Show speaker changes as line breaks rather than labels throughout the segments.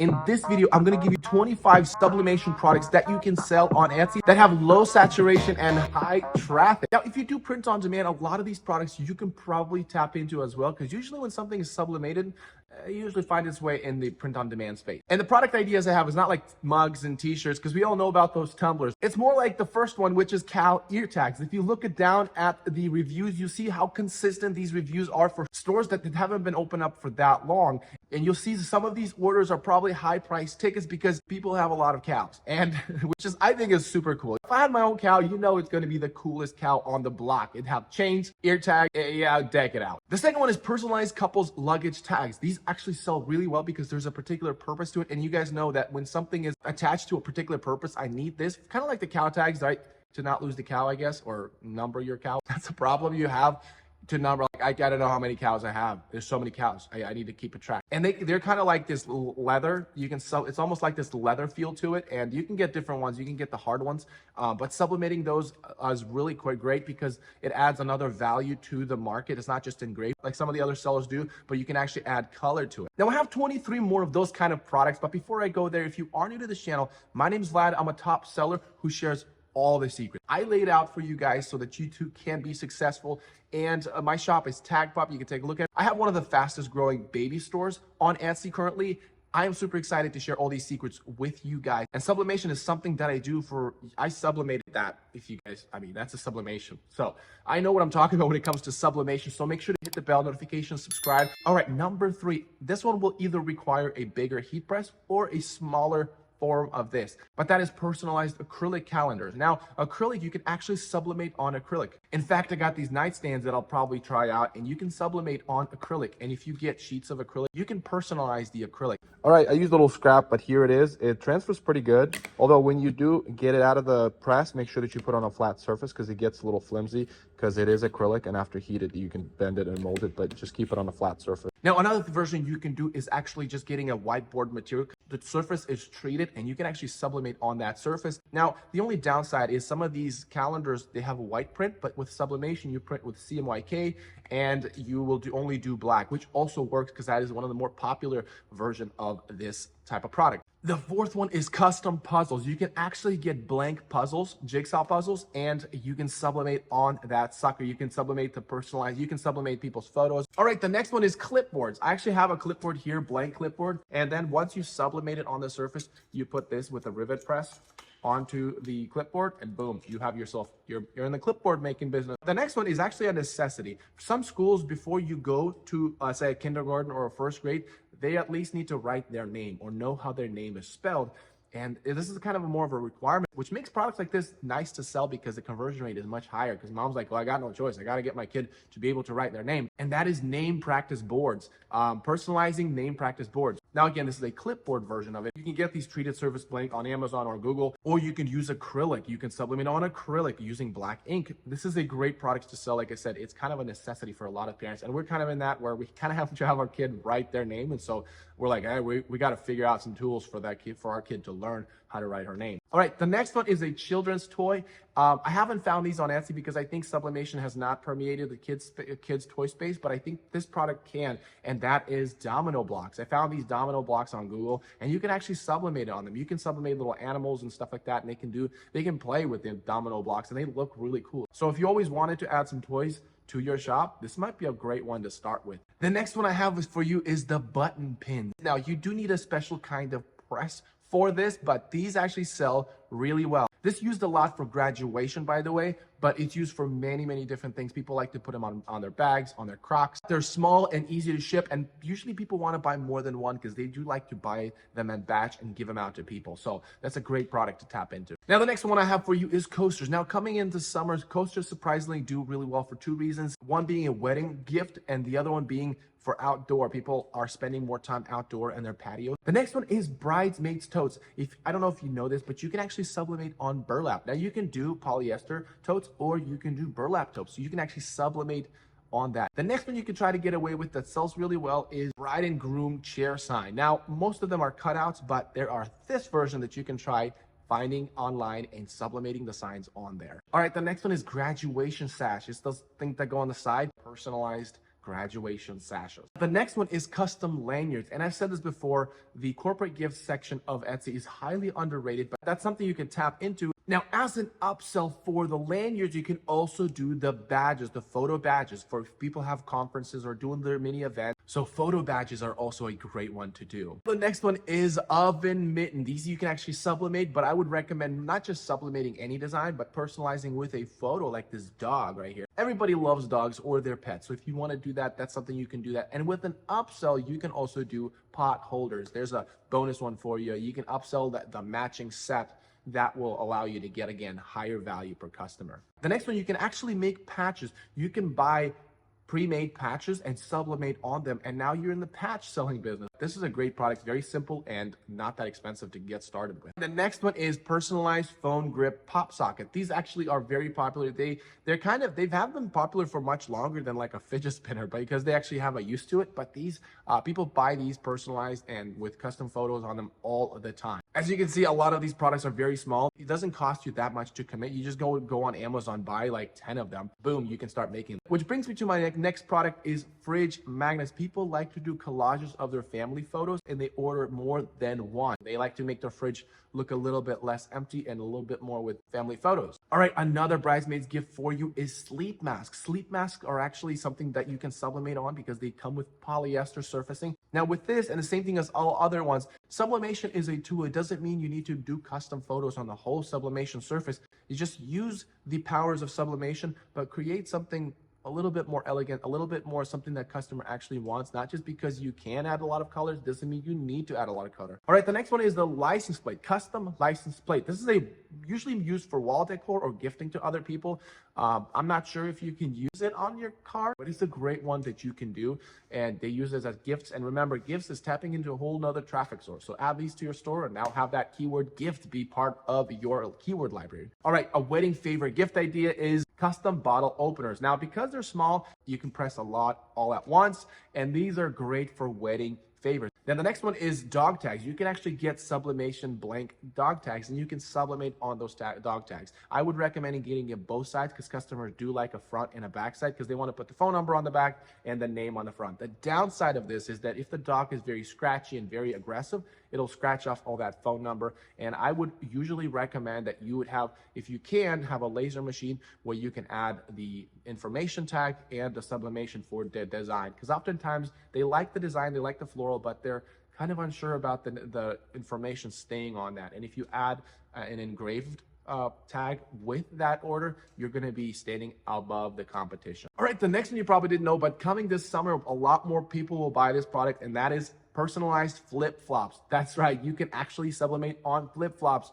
In this video, I'm going to give you 25 sublimation products that you can sell on Etsy that have low saturation and high traffic. Now, if you do print on demand, a lot of these products you can probably tap into as well, because usually when something is sublimated, you usually find its way in the print on demand space. And the product ideas I have is not like mugs and t-shirts, because we all know about those tumblers. It's more like the first one, which is cow ear tags. If you look down at the reviews, you see how consistent these reviews are for stores that haven't been open up for that long. And you'll see some of these orders are probably high price tickets because people have a lot of cows, and which is, I think, is super cool. If I had my own cow, you know it's going to be the coolest cow on the block. It'd have chains, ear tag, yeah, deck it out. The second one is personalized couples luggage tags. These actually sell really well because there's a particular purpose to it. And you guys know that when something is attached to a particular purpose, I need this. Kind of like the cow tags, right? To not lose the cow, I guess, or number your cow. That's a problem you have. To number, like, I gotta know how many cows I have. There's so many cows. I need to keep a track. And they're kind of like this leather. You can sell, it's almost like this leather feel to it. And you can get different ones. You can get the hard ones. But sublimating those is really quite great because it adds another value to the market. It's not just engraved like some of the other sellers do, but you can actually add color to it. Now I have 23 more of those kind of products. But before I go there, if you are new to this channel, my name is Vlad. I'm a top seller who shares all the secrets I laid out for you guys so that you too can be successful. And my shop is Tag Pop. You can take a look at it. I have one of the fastest growing baby stores on Etsy currently. I am super excited to share all these secrets with you guys. And sublimation is something that I do I sublimated that, if you guys, I mean, that's a sublimation. So I know what I'm talking about when it comes to sublimation. So make sure to hit the bell notification, subscribe. All right, number 3, this one will either require a bigger heat press or a smaller form of this, but that is personalized acrylic calendars. Now, acrylic, you can actually sublimate on acrylic. In fact, I got these nightstands that I'll probably try out, and you can sublimate on acrylic. And if you get sheets of acrylic, you can personalize the acrylic. All right, I used a little scrap, but here it is. It transfers pretty good. Although when you do get it out of the press, make sure that you put on a flat surface because it gets a little flimsy because it is acrylic, and after heated, you can bend it and mold it, but just keep it on a flat surface. Now, another version you can do is actually just getting a whiteboard material. The surface is treated and you can actually sublimate on that surface. Now, the only downside is some of these calendars, they have a white print, but with sublimation, you print with CMYK and you will only do black, which also works because that is one of the more popular version of this type of product. The fourth one is custom puzzles. You can actually get blank puzzles, jigsaw puzzles, and you can sublimate on that sucker. You can sublimate to personalize. You can sublimate people's photos. All right, the next one is clipboards. I actually have a clipboard here, blank clipboard. And then once you sublimate it on the surface, you put this with a rivet press onto the clipboard, and boom, you have yourself, you're in the clipboard making business. The next one is actually a necessity. Some schools, before you go to say a kindergarten or a first grade, they at least need to write their name or know how their name is spelled. And this is kind of more of a requirement, which makes products like this nice to sell because the conversion rate is much higher, because mom's like, well, I got no choice. I got to get my kid to be able to write their name. And that is name practice boards, personalizing name practice boards. Now, again, this is a clipboard version of it. You can get these treated surface blank on Amazon or Google, or you can use acrylic. You can sublimate on acrylic using black ink. This is a great product to sell. Like I said, it's kind of a necessity for a lot of parents. And we're kind of in that where we kind of have to have our kid write their name. And so we're like, hey, we got to figure out some tools for that kid, for our kid to learn how to write her name. All right, the next one is a children's toy. I haven't found these on Etsy because I think sublimation has not permeated the kids toy space, but I think this product can, and that is domino blocks. I found these domino blocks on Google, and you can actually sublimate on them. You can sublimate little animals and stuff like that, and they can play with the domino blocks, and they look really cool. So if you always wanted to add some toys to your shop, this might be a great one to start with. The next one I have for you is the button pins. Now, you do need a special kind of press for this, but these actually sell really well. This used a lot for graduation, by the way, but it's used for many, many different things. People like to put them on their bags, on their Crocs. They're small and easy to ship, and usually people want to buy more than one because they do like to buy them in batch and give them out to people. So that's a great product to tap into. Now, the next one I have for you is coasters. Now, coming into summer, coasters surprisingly do really well for 2 reasons. One being a wedding gift, and the other one being for outdoor. People are spending more time outdoor in their patio. The next one is bridesmaids totes. I don't know if you know this, but you can actually sublimate on burlap. Now, you can do polyester totes or you can do burlap totes. So you can actually sublimate on that. The next one you can try to get away with that sells really well is bride and groom chair sign. Now, most of them are cutouts, but there are this version that you can try finding online and sublimating the signs on there. All right, the next one is graduation sash. It's those things that go on the side, personalized graduation sashes. The next one is custom lanyards. And I've said this before, the corporate gifts section of Etsy is highly underrated, but that's something you can tap into. Now, as an upsell for the lanyards, you can also do the badges, the photo badges for if people have conferences or doing their mini event. So photo badges are also a great one to do. The next one is oven mitten. These you can actually sublimate, but I would recommend not just sublimating any design, but personalizing with a photo like this dog right here. Everybody loves dogs or their pets. So if you want to do that, that's something you can do that. And with an upsell, you can also do pot holders. There's a bonus one for you. You can upsell the matching set that will allow you to get, again, higher value per customer. The next one, you can actually make patches. You can buy pre-made patches and sublimate on them, and now you're in the patch selling business. This is a great product, very simple and not that expensive to get started with. The next one is personalized phone grip pop socket. These actually are very popular. They've had them popular for much longer than like a fidget spinner, because they actually have a use to it. But these people buy these personalized and with custom photos on them all the time. As you can see, a lot of these products are very small. It doesn't cost you that much to commit. You just go on Amazon, buy like 10 of them. Boom, you can start making them. Which brings me to my next product is fridge magnets. People like to do collages of their family photos, and they order more than one. They like to make their fridge look a little bit less empty and a little bit more with family photos. All right, another bridesmaid's gift for you is sleep masks. Sleep masks are actually something that you can sublimate on because they come with polyester surfacing. Now with this, and the same thing as all other ones, sublimation is a tool. It doesn't mean you need to do custom photos on the whole sublimation surface. You just use the powers of sublimation, but create something a little bit more elegant, a little bit more something that customer actually wants. Not just because you can add a lot of colors doesn't mean you need to add a lot of color. All right, the next one is the license plate, custom license plate. This is usually used for wall decor or gifting to other people. I'm not sure if you can use it on your car, but it's a great one that you can do. And they use it as gifts. And remember, gifts is tapping into a whole nother traffic source. So add these to your store and now have that keyword gift be part of your keyword library. All right, a wedding favorite gift idea is custom bottle openers. Now, because they're small, you can press a lot all at once, and these are great for wedding favors. Then the next one is dog tags. You can actually get sublimation blank dog tags, and you can sublimate on those dog tags. I would recommend getting it both sides because customers do like a front and a back side because they want to put the phone number on the back and the name on the front. The downside of this is that if the dog is very scratchy and very aggressive, it'll scratch off all that phone number. And I would usually recommend that you would have, if you can, have a laser machine where you can add the information tag and the sublimation for the design. Because oftentimes they like the design, they like the floral, but they're kind of unsure about the information staying on that. And if you add an engraved tag with that order, you're going to be standing above the competition. All right, the next one you probably didn't know, but coming this summer, a lot more people will buy this product, and that is personalized flip-flops. That's right, you can actually sublimate on flip-flops.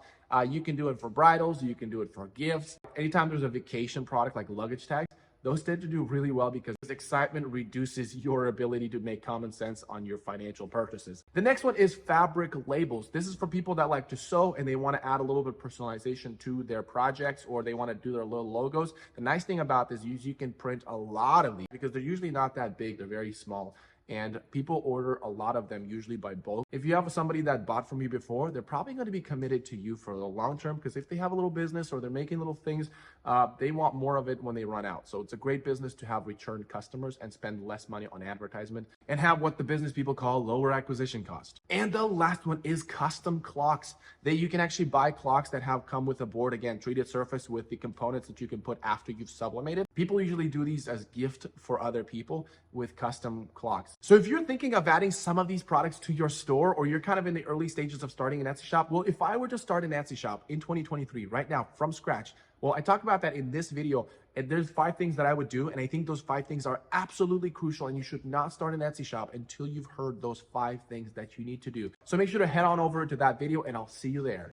You can do it for bridals, you can do it for gifts. Anytime there's a vacation product like luggage tags, those tend to do really well because excitement reduces your ability to make common sense on your financial purchases. The next one is fabric labels. This is for people that like to sew and they want to add a little bit of personalization to their projects, or they want to do their little logos. The nice thing about this is you can print a lot of these because they're usually not that big, they're very small. And people order a lot of them, usually by bulk. If you have somebody that bought from you before, they're probably going to be committed to you for the long term, because if they have a little business or they're making little things, they want more of it when they run out. So it's a great business to have return customers and spend less money on advertisement and have what the business people call lower acquisition cost. And the last one is custom clocks. You can actually buy clocks that come with a board, again, treated surface with the components that you can put after you've sublimated. People usually do these as gift for other people with custom clocks. So if you're thinking of adding some of these products to your store, or you're kind of in the early stages of starting an Etsy shop, well, if I were to start an Etsy shop in 2023, right now, from scratch, well, I talk about that in this video, and there's 5 things that I would do, and I think those 5 things are absolutely crucial, and you should not start an Etsy shop until you've heard those 5 things that you need to do. So make sure to head on over to that video, and I'll see you there.